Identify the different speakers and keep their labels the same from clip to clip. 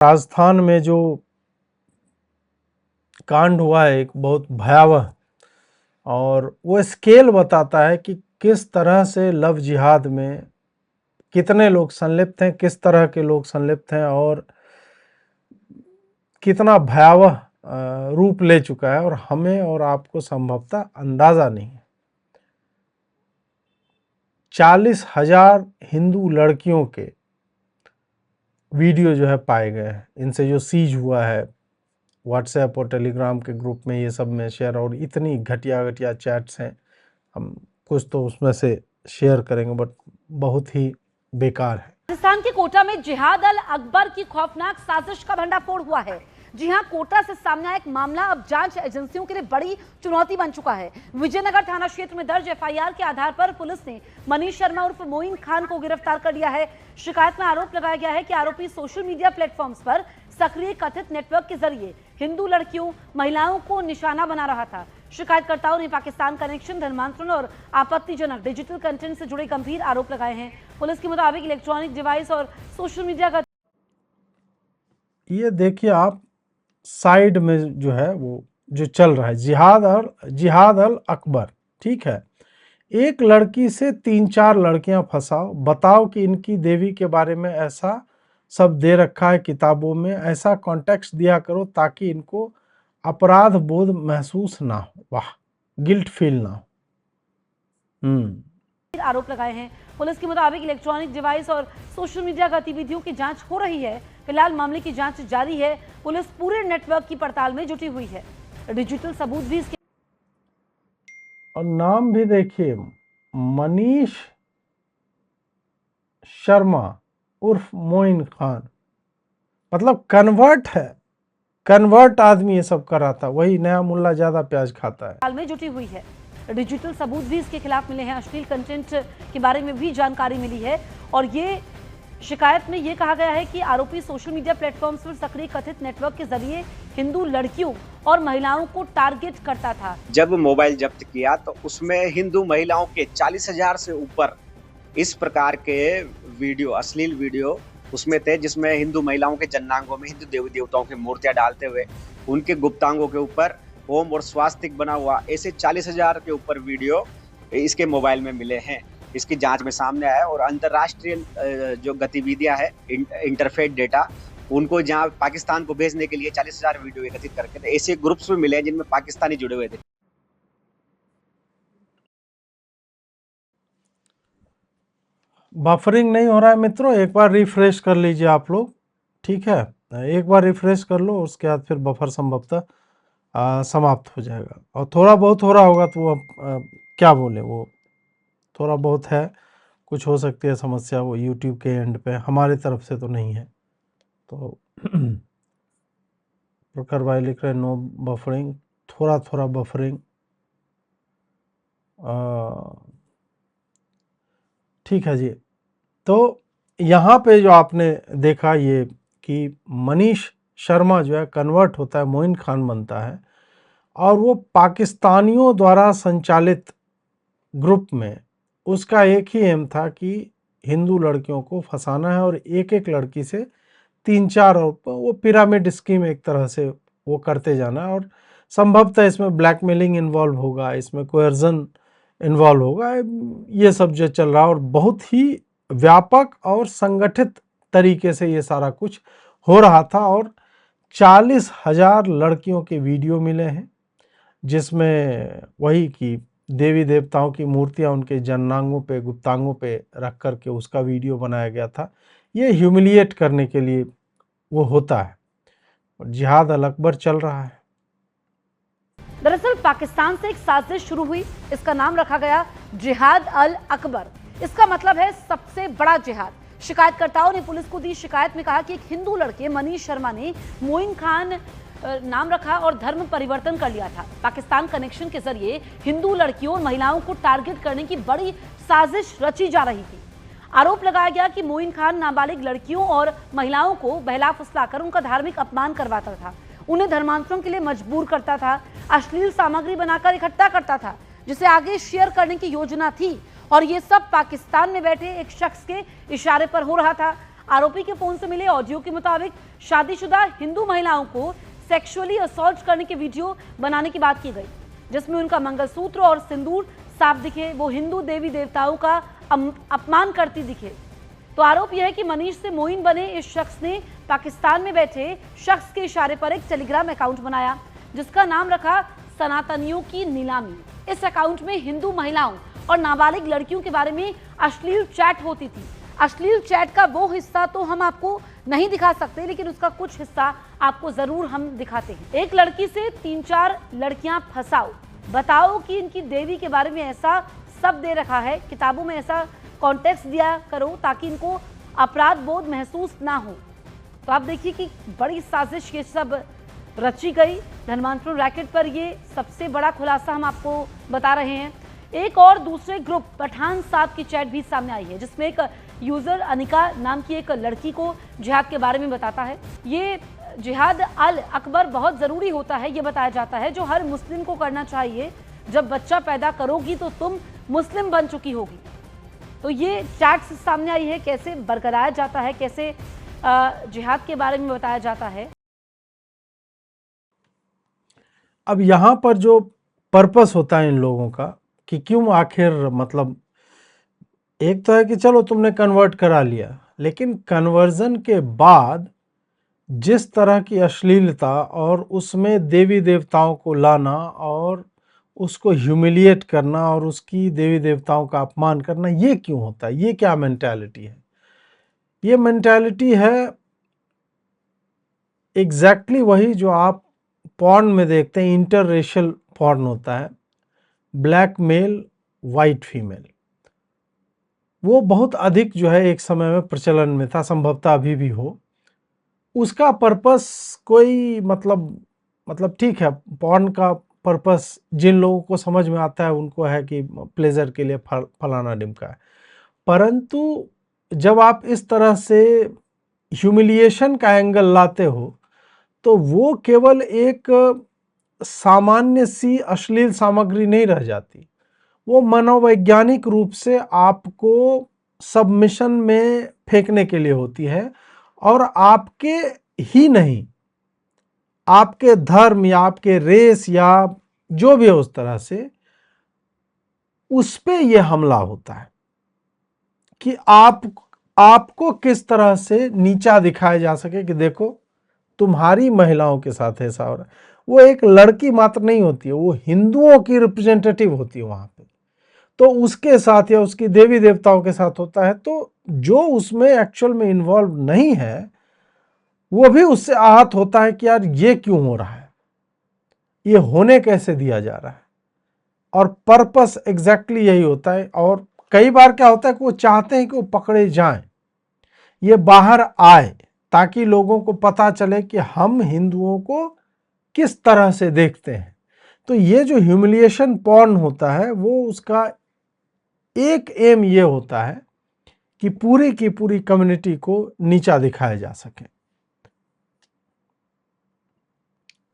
Speaker 1: राजस्थान में जो कांड हुआ है एक बहुत भयावह, और वो स्केल बताता है कि किस तरह से लव जिहाद में कितने लोग संलिप्त हैं, किस तरह के लोग संलिप्त हैं और कितना भयावह रूप ले चुका है और हमें और आपको संभवतः अंदाजा नहीं है। 40,000 हिंदू लड़कियों के वीडियो जो है पाए गए हैं। इनसे जो सीज हुआ है व्हाट्सएप और टेलीग्राम के ग्रुप में, ये सब में शेयर, और इतनी घटिया घटिया चैट्स हैं, हम कुछ तो उसमें से शेयर करेंगे बट बहुत ही बेकार है।
Speaker 2: राजस्थान के कोटा में जिहाद अल अकबर की खौफनाक साजिश का भंडाफोड़ हुआ है। जी हां, कोटा से सामने आया एक मामला अब जांच एजेंसियों के लिए बड़ी चुनौती बन चुका है। विजयनगर थाना क्षेत्र में दर्ज एफआईआर के आधार पर पुलिस ने मनीष शर्मा उर्फ मोइन खान को गिरफ्तार कर लिया है। शिकायत में आरोप लगाया गया है कि आरोपी सोशल मीडिया प्लेटफॉर्म्स पर सक्रिय कथित नेटवर्क के जरिए हिंदू लड़कियों, महिलाओं को निशाना बना रहा था। शिकायतकर्ताओं ने पाकिस्तान कनेक्शन, धर्मांतरण और आपत्तिजनक डिजिटल कंटेंट से जुड़े गंभीर आरोप लगाए हैं। पुलिस के मुताबिक इलेक्ट्रॉनिक डिवाइस और सोशल मीडिया का
Speaker 1: ये देखिए आप, साइड में जो है वो जो चल रहा है जिहाद अल अकबर, ठीक है। एक लड़की से 3-4 लड़कियां फंसाओ, बताओ कि इनकी देवी के बारे में ऐसा सब दे रखा है किताबों में, ऐसा कॉन्टेक्स्ट दिया करो ताकि इनको अपराध बोध महसूस ना हो, वाह, गिल्ट फील ना हो।
Speaker 2: आरोप लगाए हैं। पुलिस के मुताबिक इलेक्ट्रॉनिक डिवाइस और सोशल मीडिया गतिविधियों की जांच हो रही है। फिलहाल मामले की जांच जारी है। पुलिस पूरे नेटवर्क की पड़ताल में जुटी हुई है। डिजिटल सबूत भी इसके
Speaker 1: और नाम भी देखिए, मनीष शर्मा उर्फ मोइन खान, मतलब कन्वर्ट है, कन्वर्ट आदमी ये सब कर रहा था। वही नया मुल्ला ज्यादा प्याज खाता है।
Speaker 2: हाल में जुटी हुई है। डिजिटल सबूत भी इसके खिलाफ मिले हैं। अश्लील कंटेंट के बारे में भी जानकारी मिली है और ये शिकायत में ये कहा गया है कि आरोपी सोशल मीडिया प्लेटफॉर्म्स पर सक्रिय कथित नेटवर्क के जरिए हिंदू लड़कियों और महिलाओं को टारगेट करता था।
Speaker 3: जब मोबाइल जब्त किया तो उसमें हिंदू महिलाओं के 40,000 से ऊपर इस प्रकार के वीडियो, अश्लील वीडियो उसमें थे, जिसमें हिंदू महिलाओं के जन्नांगों में हिंदू देवी देवताओं की मूर्तियां डालते हुए उनके गुप्तांगों के ऊपर ओम और स्वास्तिक बना हुआ, ऐसे 40,000 के ऊपर वीडियो इसके मोबाइल में मिले हैं। इसकी जांच में सामने आया और अंतर्राष्ट्रीय जो गतिविधियां है, इंटरफेट डेटा, उनको जहां पाकिस्तान को भेजने के लिए 40,000 वीडियो एकत्रित करके थे। ऐसे ग्रुप्स में मिले हैं जिनमें पाकिस्तानी जुड़े हुए थे।
Speaker 1: बफरिंग नहीं हो रहा है मित्रों, एक बार रिफ्रेश कर लीजिए आप लोग, ठीक है। एक बार रिफ्रेश कर लो, उसके बाद फिर बफर संभवतः समाप्त हो जाएगा। और थोड़ा बहुत हो रहा होगा तो वो क्या बोले, वो थोड़ा बहुत है, कुछ हो सकती है समस्या, वो यूट्यूब के एंड पे, हमारी तरफ से तो नहीं है। तो प्रखर भाई लिख रहे हैं नो बफरिंग, थोड़ा थोड़ा बफरिंग, ठीक है जी। तो यहाँ पे जो आपने देखा ये कि मनीष शर्मा जो है कन्वर्ट होता है, मोइन खान बनता है, और वो पाकिस्तानियों द्वारा संचालित ग्रुप में उसका एक ही एम था कि हिंदू लड़कियों को फंसाना है और एक एक लड़की से 3-4, वो पिरामिड स्कीम एक तरह से वो करते जाना है। और संभवतः इसमें ब्लैकमेलिंग इन्वॉल्व होगा, इसमें कोयर्जन इन्वॉल्व होगा, ये सब जो चल रहा है। और बहुत ही व्यापक और संगठित तरीके से ये सारा कुछ हो रहा था। और 40,000 लड़कियों के वीडियो मिले हैं, जिसमें वही कि देवी देवताओं की मूर्तियां उनके जन्नांगों पे, गुप्तांगों पे रख करके उसका वीडियो बनाया गया था। ये ह्यूमिलिएट करने के लिए वो होता है, और जिहाद अल अकबर चल रहा है।
Speaker 2: दरअसल पाकिस्तान से एक साजिश शुरू हुई, इसका नाम रखा गया जिहाद अल अकबर। इसका मतलब है सबसे बड़ा जिहाद। शिकायतकर्ताओं ने पुलिस को दी शिकायत में कहा कि एक हिंदू लड़के मनीष शर्मा ने मोइन खान नाम रखा और धर्म परिवर्तन कर लिया था। पाकिस्तान कनेक्शन के जरिए हिंदू लड़कियों और महिलाओं को टारगेट करने की बड़ी साजिश रची जा रही थी। आरोप लगाया गया कि मोइन खान नाबालिग लड़कियों और महिलाओं को बहला फुसलाकर उनका धार्मिक अपमान करवाता था, उन्हें धर्मांतरण के लिए मजबूर करता था, अश्लील सामग्री बनाकर इकट्ठा करता था, जिसे आगे शेयर करने की योजना थी। और ये सब पाकिस्तान में बैठे एक शख्स के इशारे पर हो रहा था। आरोपी के फोन से मिले ऑडियो के मुताबिक शादीशुदा हिंदू महिलाओं को सेक्सुअली असॉल्ट करने की वीडियो बनाने की बात की गई, जिसमें उनका मंगलसूत्र और सिंदूर साफ दिखे, वो हिंदू देवी देवताओं का अपमान करती दिखे। तो आरोप यह है कि मनीष से मोइन बने इस शख्स ने पाकिस्तान में बैठे शख्स के इशारे पर एक टेलीग्राम अकाउंट बनाया, जिसका नाम रखा सनातनियों की नीलामी। इस अकाउंट में हिंदू महिलाओं और नाबालिग लड़कियों के बारे में अश्लील चैट होती थी। अश्लील चैट का वो हिस्सा तो हम आपको नहीं दिखा सकते, लेकिन उसका कुछ हिस्सा आपको जरूर हम दिखाते हैं। एक लड़की से 3-4 लड़कियां फंसाओ, बताओ कि इनकी देवी के बारे में ऐसा सब दे रखा है, किताबों में ऐसा कॉन्टेक्स्ट दिया करो ताकि इनको अपराध बोध महसूस ना हो। तो आप देखिए कि बड़ी साजिश ये सब रची गई धनवंतरी रैकेट पर। ये सबसे बड़ा खुलासा हम आपको बता रहे हैं। एक और दूसरे ग्रुप पठान साहब की चैट भी सामने आई है, जिसमें एक यूजर अनिका नाम की एक लड़की को जिहाद के बारे में बताता है। ये जिहाद अल अकबर बहुत ज़रूरी होता है, ये बताया जाता है, जो हर मुस्लिम को करना चाहिए। जब बच्चा पैदा करोगी तो तुम मुस्लिम बन चुकी होगी। तो ये चैट्स सामने आई है, कैसे बरकरार जाता है, कैसे जिहाद के बारे में बताया जाता है।
Speaker 1: अब यहाँ पर जो पर्पस होता है इन लोगों का कि क्यों आखिर, मतलब एक तो है कि चलो तुमने कन्वर्ट करा लिया, लेकिन कन्वर्जन के बाद जिस तरह की अश्लीलता और उसमें देवी देवताओं को लाना और उसको ह्यूमिलिएट करना और उसकी देवी देवताओं का अपमान करना, ये क्यों होता है? ये क्या मेंटालिटी है? ये मेंटालिटी है एग्जैक्टली वही जो आप पॉर्न में देखते हैं। इंटर रेशियल पॉर्न होता है, ब्लैक मेल वाइट फीमेल, वो बहुत अधिक जो है एक समय में प्रचलन में था, संभवतः अभी भी हो। उसका पर्पस कोई मतलब ठीक है, पॉर्न का पर्पस जिन लोगों को समझ में आता है उनको है कि प्लेजर के लिए फलाना डिमका है, परंतु जब आप इस तरह से ह्यूमिलिएशन का एंगल लाते हो तो वो केवल एक सामान्य सी अश्लील सामग्री नहीं रह जाती, वो मनोवैज्ञानिक रूप से आपको सबमिशन में फेंकने के लिए होती है, और आपके ही नहीं, आपके धर्म या आपके रेस या जो भी है उस तरह से उस पे ये हमला होता है कि आपको किस तरह से नीचा दिखाया जा सके कि देखो तुम्हारी महिलाओं के साथ ऐसा हो रहा है। वो एक लड़की मात्र नहीं होती है, वो हिंदुओं की रिप्रेजेंटेटिव होती है वहां पे, तो उसके साथ या उसकी देवी देवताओं के साथ होता है। तो जो उसमें एक्चुअल में इन्वॉल्व नहीं है वो भी उससे आहत होता है कि यार ये क्यों हो रहा है, ये होने कैसे दिया जा रहा है। और पर्पस एग्जैक्टली यही होता है। और कई बार क्या होता है कि वो चाहते हैं कि वो पकड़े जाएं, ये बाहर आए, ताकि लोगों को पता चले कि हम हिंदुओं को किस तरह से देखते हैं। तो ये जो ह्यूमिलिएशन पॉर्न होता है वो उसका एक एम ये होता है कि पूरी की पूरी कम्युनिटी को नीचा दिखाया जा सके।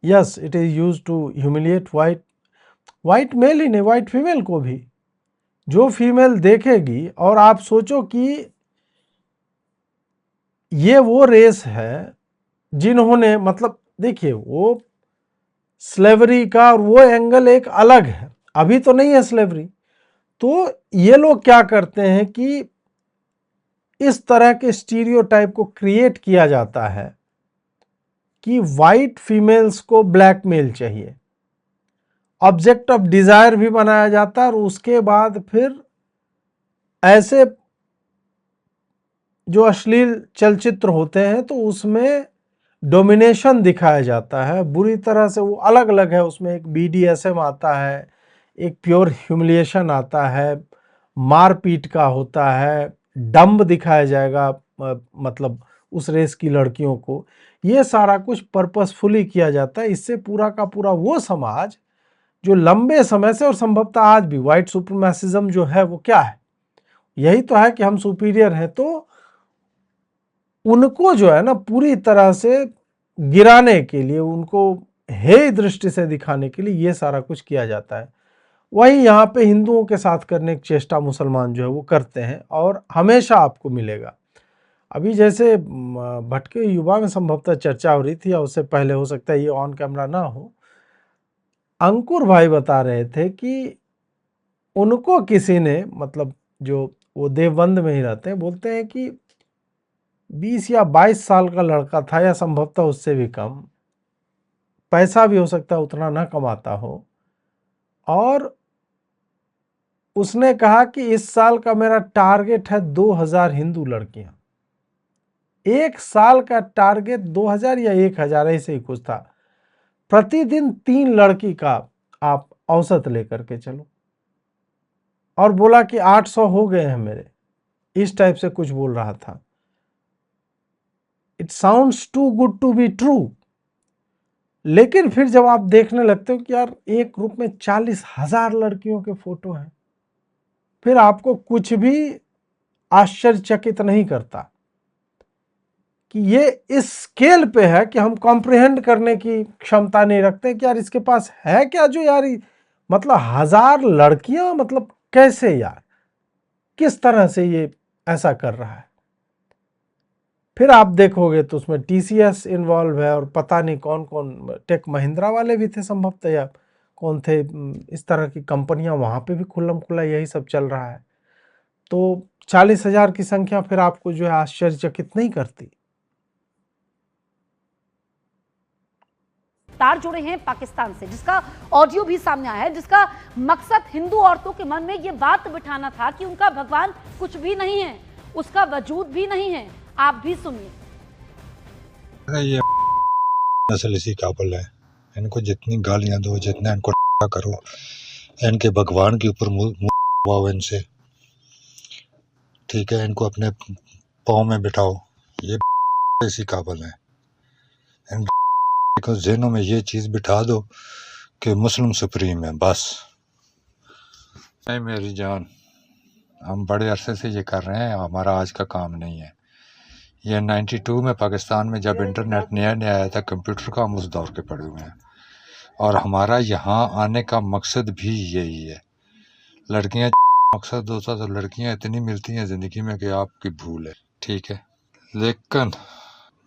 Speaker 1: Yes, it is used to humiliate white male ही नहीं, वाइट फीमेल को भी। जो फीमेल देखेगी, और आप सोचो कि ये वो रेस है जिन्होंने, मतलब देखिए वो स्लेवरी का और वो एंगल एक अलग है, अभी तो नहीं है स्लेवरी। तो ये लोग क्या करते हैं कि इस तरह के स्टीरियोटाइप को क्रिएट किया जाता है कि वाइट फीमेल्स को ब्लैक मेल चाहिए, ऑब्जेक्ट ऑफ डिजायर भी बनाया जाता है, और उसके बाद फिर ऐसे जो अश्लील चलचित्र होते हैं तो उसमें डोमिनेशन दिखाया जाता है बुरी तरह से। वो अलग अलग है, उसमें एक BDSM आता है, एक प्योर ह्यूमिलिएशन आता है, मारपीट का होता है, डंब दिखाया जाएगा मतलब उस रेस की लड़कियों को। ये सारा कुछ पर्पसफुली किया जाता है। इससे पूरा का पूरा वो समाज जो लंबे समय से और संभवतः आज भी व्हाइट सुप्रीमेसिज्म जो है वो क्या है, यही तो है कि हम सुपीरियर हैं। तो उनको जो है ना पूरी तरह से गिराने के लिए, उनको हेय दृष्टि से दिखाने के लिए ये सारा कुछ किया जाता है। वही यहाँ पे हिंदुओं के साथ करने की चेष्टा मुसलमान जो है वो करते हैं, और हमेशा आपको मिलेगा। अभी जैसे भटके युवा में संभवतः चर्चा हो रही थी, या उससे पहले हो सकता है ये ऑन कैमरा ना हो, अंकुर भाई बता रहे थे कि उनको किसी ने, मतलब जो वो देवबंद में ही रहते हैं, बोलते हैं कि 20 या 22 साल का लड़का था, या संभवतः उससे भी कम, पैसा भी हो सकता है उतना ना कमाता हो, और उसने कहा कि इस साल का मेरा टारगेट है 2000 हिंदू लड़कियां। एक साल का टारगेट 2000 या 1000 ऐसे ही कुछ था। प्रतिदिन 3 लड़की का आप औसत लेकर के चलो, और बोला कि 800 हो गए हैं मेरे, इस टाइप से कुछ बोल रहा था। It sounds too good to be true. लेकिन फिर जब आप देखने लगते हो कि यार एक ग्रुप में 40,000 लड़कियों के फोटो हैं, फिर आपको कुछ भी आश्चर्यचकित नहीं करता कि ये इस स्केल पे है कि हम कॉम्प्रिहेंड करने की क्षमता नहीं रखते कि यार इसके पास है क्या, जो यार मतलब 1000 लड़कियां, मतलब कैसे यार, किस तरह से ये ऐसा कर रहा है। फिर आप देखोगे तो उसमें टीसीएस इन्वॉल्व है, और पता नहीं कौन कौन, टेक महिंद्रा वाले भी थे संभवतः, या कौन थे, इस तरह की कंपनियां, वहां पे भी खुल्लम खुल्ला यही सब चल रहा है। तो 40,000 की संख्या फिर आपको जो है आश्चर्यचकित नहीं करती।
Speaker 2: तार जुड़े हैं पाकिस्तान से, जिसका ऑडियो भी सामने आया है, जिसका मकसद हिंदू औरतों के मन में ये बात बिठाना था कि उनका भगवान कुछ भी नहीं है, उसका वजूद भी नहीं है। आप भी सुनिए।
Speaker 4: ये नस्ल इसी काबिल है, इनको जितनी गालियां दो, जितना इनको करो, इनके भगवान के ऊपर मुँह इनसे, ठीक है, इनको अपने पाँव में बिठाओ, ये इसी काबिल है। इनको ज़हनों में ये चीज़ बिठा दो कि मुस्लिम सुप्रीम है, बस। नहीं मेरी जान, हम बड़े अरसे से ये कर रहे हैं, हमारा आज का काम नहीं है। ये 92 में पाकिस्तान में जब इंटरनेट नया नया आया था कंप्यूटर का, हम उस दौर के पड़े हुए हैं, और हमारा यहाँ आने का मकसद भी यही है। लड़कियाँ मकसद होता तो लड़कियाँ इतनी मिलती हैं ज़िंदगी में कि आपकी भूल है, ठीक है। लेकिन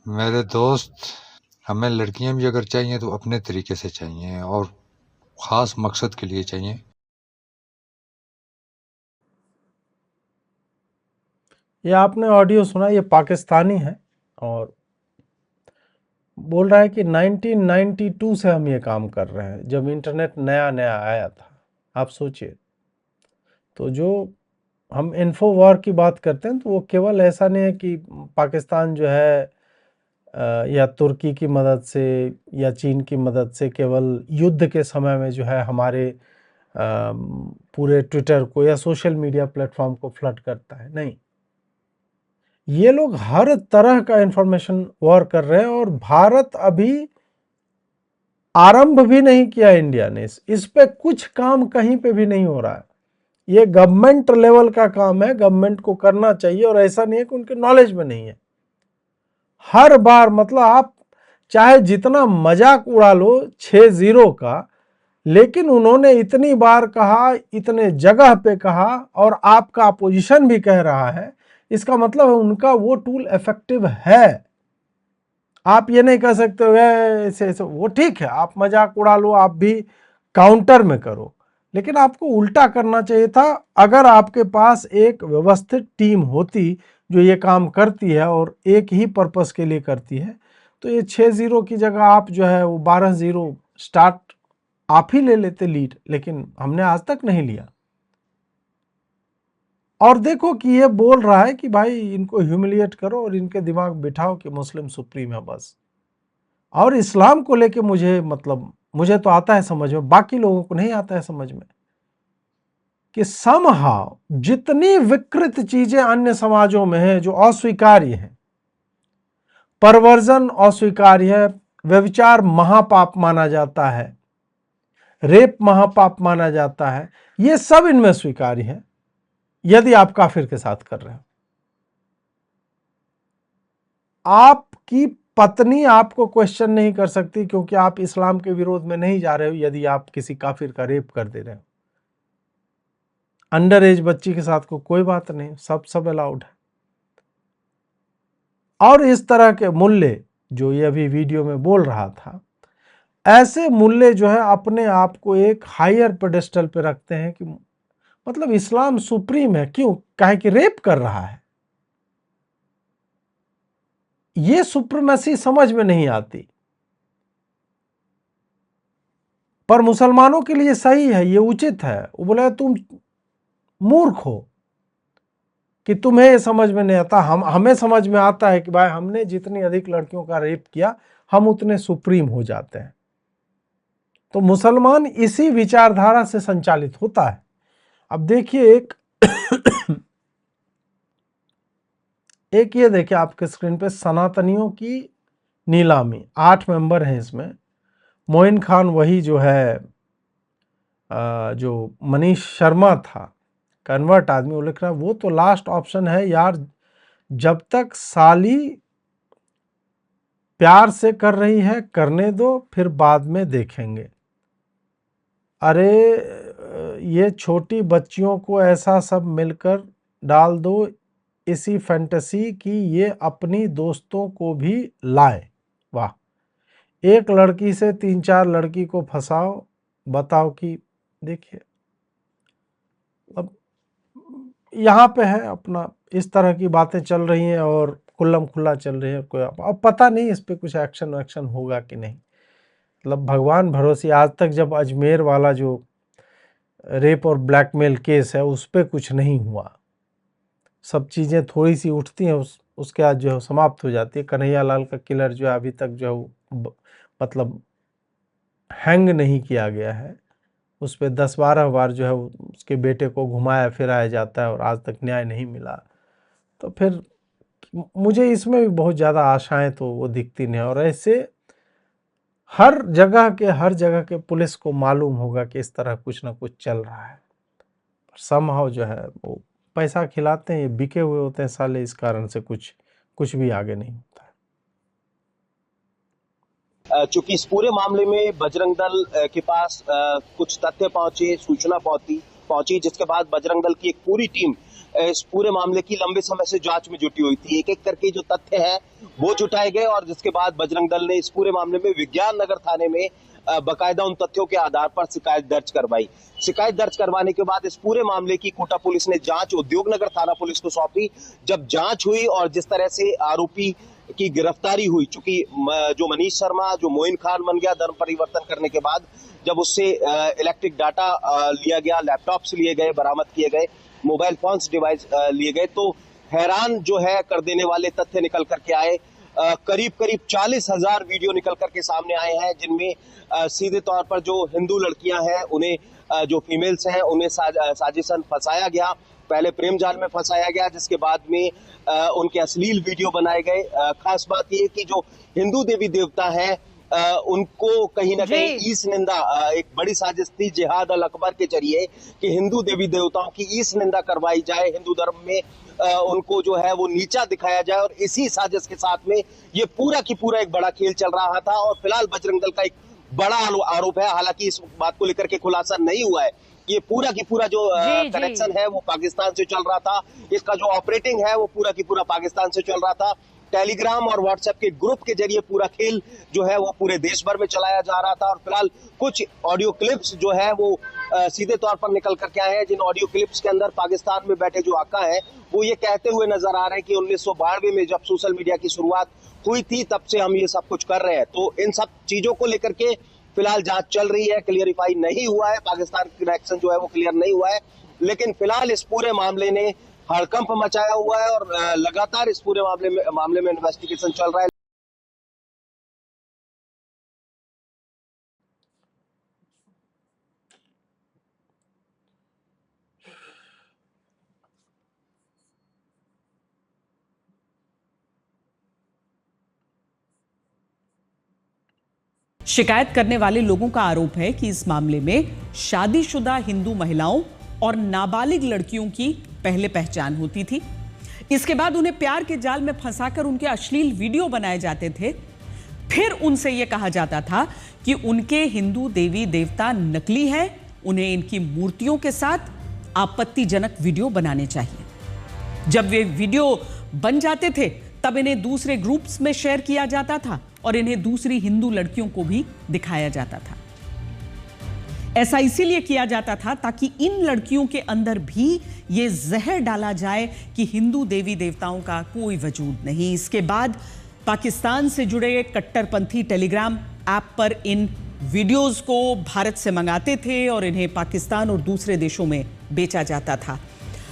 Speaker 4: मेरे दोस्त, हमें लड़कियाँ भी अगर चाहिए तो अपने तरीके से चाहिए, और ख़ास मकसद के लिए चाहिए।
Speaker 1: ये आपने ऑडियो सुना, ये पाकिस्तानी है, और बोल रहा है कि 1992 से हम ये काम कर रहे हैं, जब इंटरनेट नया नया आया था। आप सोचिए, तो जो हम इन्फो वॉर की बात करते हैं, तो वो केवल ऐसा नहीं है कि पाकिस्तान जो है या तुर्की की मदद से या चीन की मदद से केवल युद्ध के समय में जो है हमारे पूरे ट्विटर को या सोशल मीडिया प्लेटफॉर्म को फ्लड करता है। नहीं, ये लोग हर तरह का इंफॉर्मेशन वॉर कर रहे हैं, और भारत अभी आरंभ भी नहीं किया इंडिया ने, इस पे कुछ काम कहीं पे भी नहीं हो रहा है। ये गवर्नमेंट लेवल का काम है, गवर्नमेंट को करना चाहिए, और ऐसा नहीं है कि उनके नॉलेज में नहीं है। हर बार, मतलब आप चाहे जितना मजाक उड़ा लो 6-0 का, लेकिन उन्होंने इतनी बार कहा, इतने जगह पे कहा, और आपका अपोजिशन भी कह रहा है, इसका मतलब है उनका वो टूल इफेक्टिव है। आप ये नहीं कह सकते हो ऐसे ऐसे, वो ठीक है, आप मजाक उड़ा लो, आप भी काउंटर में करो, लेकिन आपको उल्टा करना चाहिए था। अगर आपके पास एक व्यवस्थित टीम होती जो ये काम करती है और एक ही पर्पस के लिए करती है, तो ये 6-0 की जगह आप जो है वो 12-0 स्टार्ट आप ही ले लेते लीड, लेकिन हमने आज तक नहीं लिया। और देखो कि ये बोल रहा है कि भाई इनको ह्यूमिलिएट करो और इनके दिमाग बिठाओ कि मुस्लिम सुप्रीम है, बस। और इस्लाम को लेके मुझे, मतलब मुझे तो आता है समझ में, बाकी लोगों को नहीं आता है समझ में, कि समहाउ जितनी विकृत चीजें अन्य समाजों में हैं जो अस्वीकार्य हैं, परवर्जन अस्वीकार्य है, व्यभिचार महापाप माना जाता है, रेप महापाप माना जाता है, ये सब इनमें स्वीकार्य है यदि आप काफिर के साथ कर रहे हो। आपकी पत्नी आपको क्वेश्चन नहीं कर सकती, क्योंकि आप इस्लाम के विरोध में नहीं जा रहे हो यदि आप किसी काफिर का रेप कर दे रहे हो। अंडर एज बच्ची के साथ को कोई बात नहीं, सब अलाउड है। और इस तरह के मूल्य जो ये अभी वीडियो में बोल रहा था, ऐसे मूल्य जो है अपने आप को एक हायर पेडेस्टल पे रखते हैं कि मतलब इस्लाम सुप्रीम है। क्यों? काहे कि रेप कर रहा है। ये सुप्रीमेसी समझ में नहीं आती, पर मुसलमानों के लिए सही है, ये उचित है। वो बोले तुम मूर्ख हो कि तुम्हें ये समझ में नहीं आता, हमें समझ में आता है कि भाई हमने जितनी अधिक लड़कियों का रेप किया हम उतने सुप्रीम हो जाते हैं। तो मुसलमान इसी विचारधारा से संचालित होता है। अब देखिए एक ये देखिए आपके स्क्रीन पे सनातनियों की नीलामी, 8 मेंबर हैं इसमें। मोइन खान वही जो है जो मनीष शर्मा था, कन्वर्ट आदमी, वो लिख रहा है वो तो लास्ट ऑप्शन है यार, जब तक साली प्यार से कर रही है करने दो, फिर बाद में देखेंगे। अरे ये छोटी बच्चियों को ऐसा सब मिलकर डाल दो इसी फैंटेसी की ये अपनी दोस्तों को भी लाए। वाह, एक लड़की से 3-4 लड़की को फंसाओ, बताओ कि देखिए अब यहाँ पे है अपना इस तरह की बातें चल रही हैं और खुल्लम खुल्ला चल रही है। कोई अब पता नहीं इस पे कुछ एक्शन होगा कि नहीं। मतलब भगवान भरोसे, आज तक जब अजमेर वाला जो रेप और ब्लैकमेल केस है उस पे कुछ नहीं हुआ, सब चीज़ें थोड़ी सी उठती हैं उसके बाद जो है समाप्त हो जाती है। कन्हैया लाल का किलर जो है अभी तक जो है मतलब हैंग नहीं किया गया है, उस पर 10-12 बार जो है उसके बेटे को घुमाया फिराया जाता है और आज तक न्याय नहीं मिला। तो फिर मुझे इसमें भी बहुत ज़्यादा आशाएं तो वो दिखती नहीं। और ऐसे हर जगह के पुलिस को मालूम होगा कि इस तरह कुछ ना कुछ चल रहा है। समहाउ जो है वो पैसा खिलाते हैं, ये बिके हुए होते हैं साले, इस कारण से कुछ भी आगे नहीं होता है।
Speaker 5: चूंकि इस पूरे मामले में बजरंग दल के पास कुछ तथ्य पहुंचे, सूचना पहुंची, जिसके बाद बजरंग दल की एक पूरी टीम इस पूरे मामले की लंबे समय से जांच में जुटी हुई थी। एक एक करके जो तथ्य है वो जुटाए गए और जिसके बाद बजरंग दल ने इस पूरे मामले में विज्ञान नगर थाने में बकायदा उन तथ्यों के आधार पर शिकायत दर्ज करवाई। शिकायत दर्ज करवाने के बाद इस पूरे मामले की कोटा पुलिस ने जांच उद्योग नगर थाना पुलिस को सौंपी। जब जांच हुई और जिस तरह से आरोपी की गिरफ्तारी हुई, चूंकि जो मनीष शर्मा जो मोइन खान बन गया धर्म परिवर्तन करने के बाद, जब उससे इलेक्ट्रिक डाटा लिया गया, लैपटॉप्स लिए गए, बरामद किए गए, मोबाइल फोन्स डिवाइस लिए गए, तो हैरान जो है कर देने वाले तथ्य निकल करके आए। करीब 40,000 वीडियो निकल करके सामने आए हैं, जिनमें सीधे तौर पर जो हिंदू लड़कियां हैं उन्हें जो फीमेल्स हैं उन्हें साजिशन फंसाया गया, पहले प्रेम जाल में फंसाया गया, जिसके बाद में उनके अश्लील वीडियो बनाए गए। खास बात यह कि जो हिंदू देवी देवता है उनको कहीं ना कहीं ईस निंदा, एक बड़ी साजिश थी जिहाद अल अकबर के जरिए कि हिंदू देवी देवताओं की ईस निंदा करवाई जाए, हिंदू धर्म में उनको जो है वो नीचा दिखाया जाए। और इसी साजिश के साथ में ये पूरा की पूरा एक बड़ा खेल चल रहा था। और फिलहाल बजरंग दल का एक बड़ा आरोप है, हालांकि इस बात को लेकर के खुलासा नहीं हुआ है, ये पूरा की पूरा जो कनेक्शन है वो पाकिस्तान से चल रहा था, इसका जो ऑपरेटिंग है वो पूरा की पूरा पाकिस्तान से चल रहा था। टेलीग्राम और व्हाट्सएप के ग्रुप के जरिए पूरा खेल जो है वो पूरे देश भर में चलाया जा रहा था। और फिलहाल कुछ ऑडियो क्लिप्स जो है वो सीधे तौर पर निकल करके आए हैं, जिन ऑडियो क्लिप्स के अंदर पाकिस्तान में बैठे जो आका है वो ये कहते हुए नजर आ रहे हैं कि 1992 में जब सोशल मीडिया की शुरुआत हुई थी तब से हम ये सब कुछ कर रहे हैं। तो इन सब चीजों को लेकर के फिलहाल जांच चल रही है, क्लियरिफाई नहीं हुआ है, पाकिस्तान का रिएक्शन जो है वो क्लियर नहीं हुआ है। लेकिन फिलहाल इस पूरे मामले ने हड़कंप मचाया हुआ है और लगातार इस पूरे मामले में इन्वेस्टिगेशन चल रहा है।
Speaker 6: शिकायत करने वाले लोगों का आरोप है कि इस मामले में शादीशुदा हिंदू महिलाओं और नाबालिग लड़कियों की पहले पहचान होती थी। इसके बाद उन्हें प्यार के जाल में फंसाकर उनके अश्लील वीडियो बनाए जाते थे। फिर उनसे यह कहा जाता था कि उनके हिंदू देवी देवता नकली हैं, उन्हें इनकी मूर्तियों के साथ आपत्तिजनक वीडियो बनाने चाहिए। जब वे वीडियो बन जाते थे तब इन्हें दूसरे ग्रुप्स में शेयर किया जाता था और इन्हें दूसरी हिंदू लड़कियों को भी दिखाया जाता था। ऐसा इसीलिए किया जाता था ताकि इन लड़कियों के अंदर भी ये जहर डाला जाए कि हिंदू देवी देवताओं का कोई वजूद नहीं। इसके बाद पाकिस्तान से जुड़े कट्टरपंथी टेलीग्राम ऐप पर इन वीडियोस को भारत से मंगाते थे और इन्हें पाकिस्तान और दूसरे देशों में बेचा जाता था।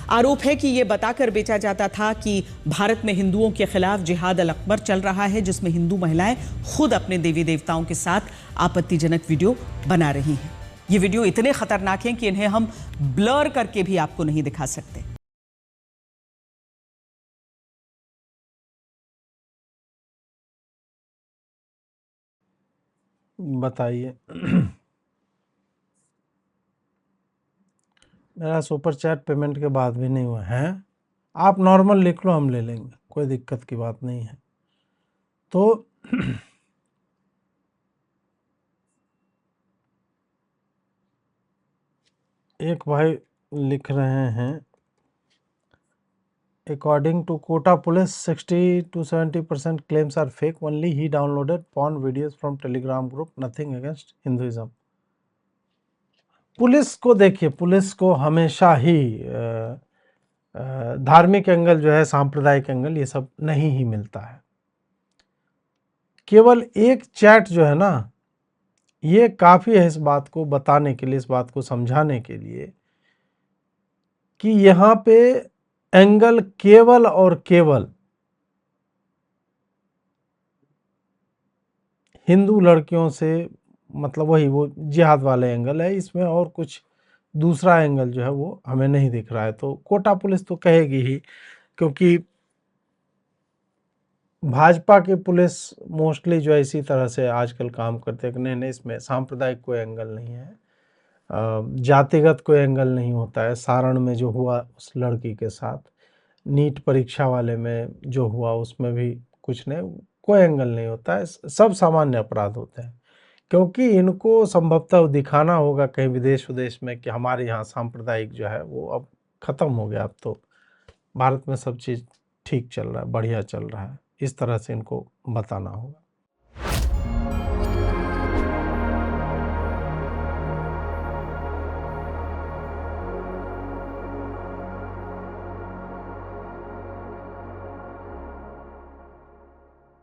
Speaker 6: आरोप है कि यह बताकर बेचा जाता था कि भारत में हिंदुओं के खिलाफ जिहाद अल अकबर चल रहा है, जिसमें हिंदू महिलाएं खुद अपने देवी देवताओं के साथ आपत्तिजनक वीडियो बना रही हैं। ये वीडियो इतने खतरनाक हैं कि इन्हें हम ब्लर करके भी आपको नहीं दिखा सकते।
Speaker 1: बताइए। मेरा सुपर चैट पेमेंट के बाद भी नहीं हुआ है। आप नॉर्मल लिख लो, हम ले लेंगे, कोई दिक्कत की बात नहीं है। तो एक भाई लिख रहे हैं, according to Kota police 60 to 70% claims are fake, only he downloaded porn videos from telegram group, nothing against Hinduism। Police को देखिए, पुलिस को हमेशा ही धार्मिक एंगल जो है, सांप्रदायिक एंगल, ये सब नहीं ही मिलता है। केवल एक चैट जो है ना, ये काफ़ी है इस बात को बताने के लिए, इस बात को समझाने के लिए कि यहाँ पे एंगल केवल और केवल हिंदू लड़कियों से, मतलब वही वो जिहाद वाले एंगल है, इसमें और कुछ दूसरा एंगल जो है वो हमें नहीं दिख रहा है। तो कोटा पुलिस तो कहेगी ही, क्योंकि भाजपा की पुलिस मोस्टली जो है इसी तरह से आजकल काम करते हैं कि नहीं, इसमें सांप्रदायिक कोई एंगल नहीं है, जातिगत कोई एंगल नहीं होता है। सारण में जो हुआ उस लड़की के साथ, नीट परीक्षा वाले में जो हुआ उसमें भी कुछ नहीं, कोई एंगल नहीं होता है, सब सामान्य अपराध होते हैं। क्योंकि इनको संभवतः दिखाना होगा कहीं विदेश में कि हमारे यहाँ सांप्रदायिक जो है वो अब ख़त्म हो गया, अब तो भारत में सब चीज़ ठीक चल रहा है, बढ़िया चल रहा है, इस तरह से इनको बताना होगा।